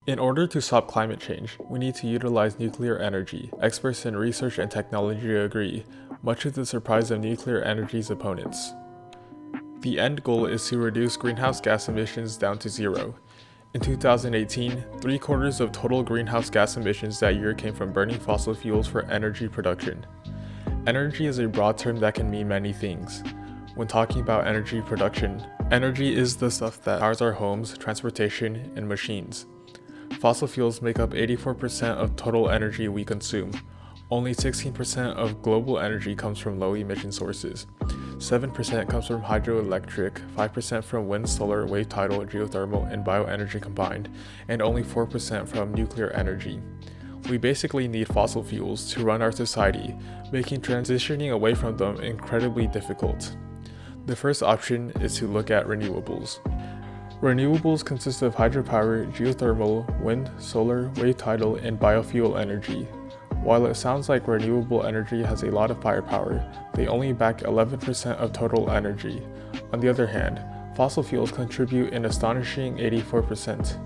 In order to stop climate change, we need to utilize nuclear energy. Experts in research and technology agree, much to the surprise of nuclear energy's opponents. The end goal is to reduce greenhouse gas emissions down to zero. In 2018, 3/4 of total greenhouse gas emissions that year came from burning fossil fuels for energy production. Energy is a broad term that can mean many things. When talking about energy production, energy is the stuff that powers our homes, transportation, and machines. Fossil fuels make up 84% of total energy we consume. Only 16% of global energy comes from low-emission sources. 7% comes from hydroelectric, 5% from wind, solar, wave tidal, geothermal, and bioenergy combined, and only 4% from nuclear energy. We basically need fossil fuels to run our society, making transitioning away from them incredibly difficult. The first option is to look at renewables. Renewables consist of hydropower, geothermal, wind, solar, wave tidal, and biofuel energy. While it sounds like renewable energy has a lot of firepower, they only back 11% of total energy. On the other hand, fossil fuels contribute an astonishing 84%.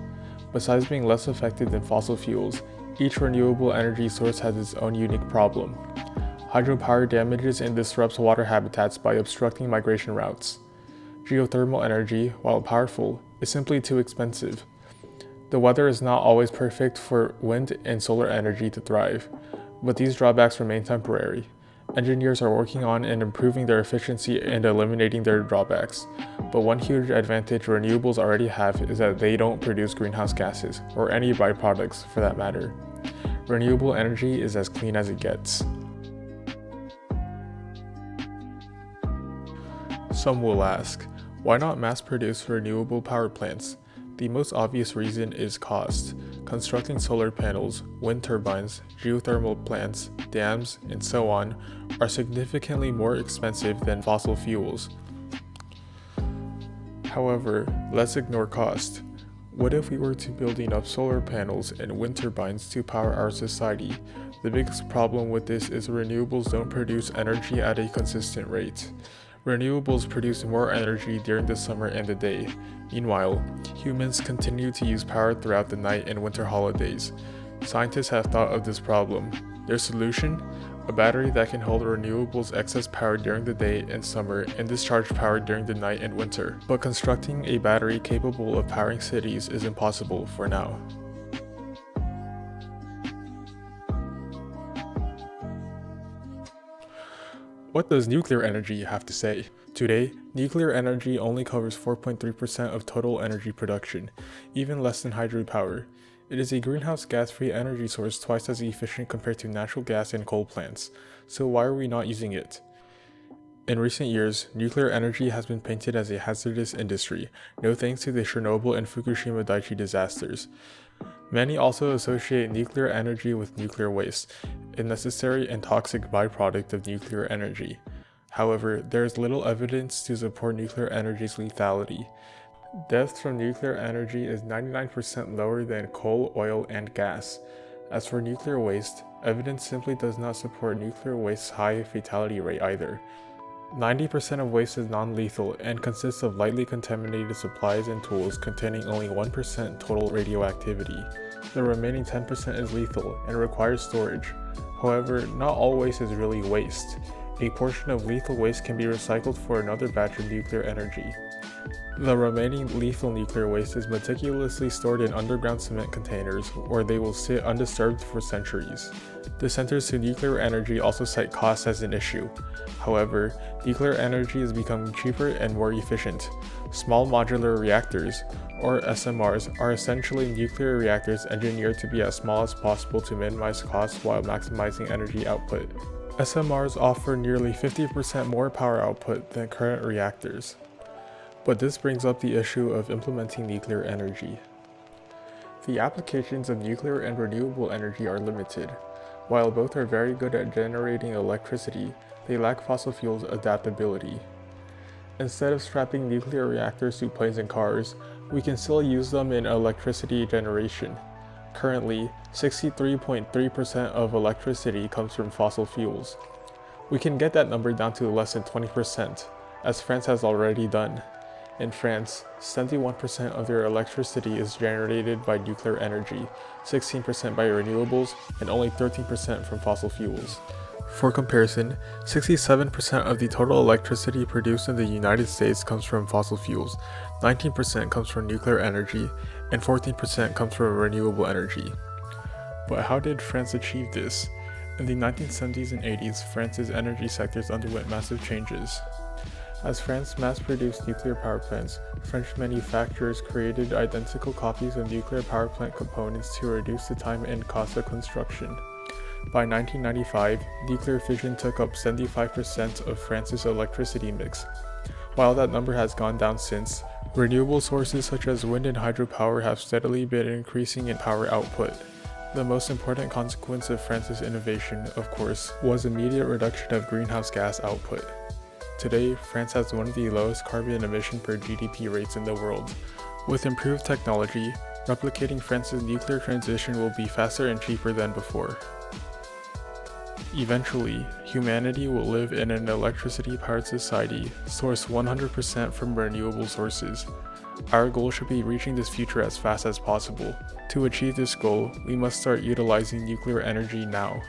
Besides being less effective than fossil fuels, each renewable energy source has its own unique problem. Hydropower damages and disrupts water habitats by obstructing migration routes. Geothermal energy, while powerful, is simply too expensive. The weather is not always perfect for wind and solar energy to thrive, but these drawbacks remain temporary. Engineers are working on and improving their efficiency and eliminating their drawbacks. But one huge advantage renewables already have is that they don't produce greenhouse gases, or any byproducts for that matter. Renewable energy is as clean as it gets. Some will ask, why not mass-produce renewable power plants? The most obvious reason is cost. Constructing solar panels, wind turbines, geothermal plants, dams, and so on are significantly more expensive than fossil fuels. However, let's ignore cost. What if we were to build enough solar panels and wind turbines to power our society? The biggest problem with this is renewables don't produce energy at a consistent rate. Renewables produce more energy during the summer and the day. Meanwhile, humans continue to use power throughout the night and winter holidays. Scientists have thought of this problem. Their solution? A battery that can hold renewables' excess power during the day and summer and discharge power during the night and winter. But constructing a battery capable of powering cities is impossible for now. What does nuclear energy have to say? Today, nuclear energy only covers 4.3% of total energy production, even less than hydropower. It is a greenhouse gas-free energy source twice as efficient compared to natural gas and coal plants, so why are we not using it? In recent years, nuclear energy has been painted as a hazardous industry, no thanks to the Chernobyl and Fukushima Daiichi disasters. Many also associate nuclear energy with nuclear waste, a necessary and toxic byproduct of nuclear energy. However, there is little evidence to support nuclear energy's lethality. Death from nuclear energy is 99% lower than coal, oil, and gas. As for nuclear waste, evidence simply does not support nuclear waste's high fatality rate either. 90% of waste is non-lethal and consists of lightly contaminated supplies and tools containing only 1% total radioactivity. The remaining 10% is lethal and requires storage. However, not all waste is really waste. A portion of lethal waste can be recycled for another batch of nuclear energy. The remaining lethal nuclear waste is meticulously stored in underground cement containers where they will sit undisturbed for centuries. Dissenters to nuclear energy also cite cost as an issue. However, nuclear energy is becoming cheaper and more efficient. Small modular reactors, or SMRs, are essentially nuclear reactors engineered to be as small as possible to minimize costs while maximizing energy output. SMRs offer nearly 50% more power output than current reactors. But this brings up the issue of implementing nuclear energy. The applications of nuclear and renewable energy are limited. While both are very good at generating electricity, they lack fossil fuels adaptability. Instead of strapping nuclear reactors to planes and cars, we can still use them in electricity generation. Currently, 63.3% of electricity comes from fossil fuels. We can get that number down to less than 20%, as France has already done. In France, 71% of their electricity is generated by nuclear energy, 16% by renewables, and only 13% from fossil fuels. For comparison, 67% of the total electricity produced in the United States comes from fossil fuels, 19% comes from nuclear energy, and 14% comes from renewable energy. But how did France achieve this? In the 1970s and 80s, France's energy sectors underwent massive changes. As France mass-produced nuclear power plants, French manufacturers created identical copies of nuclear power plant components to reduce the time and cost of construction. By 1995, nuclear fission took up 75% of France's electricity mix. While that number has gone down since, renewable sources such as wind and hydropower have steadily been increasing in power output. The most important consequence of France's innovation, of course, was immediate reduction of greenhouse gas output. Today, France has one of the lowest carbon emission per GDP rates in the world. With improved technology, replicating France's nuclear transition will be faster and cheaper than before. Eventually, humanity will live in an electricity-powered society, sourced 100% from renewable sources. Our goal should be reaching this future as fast as possible. To achieve this goal, we must start utilizing nuclear energy now.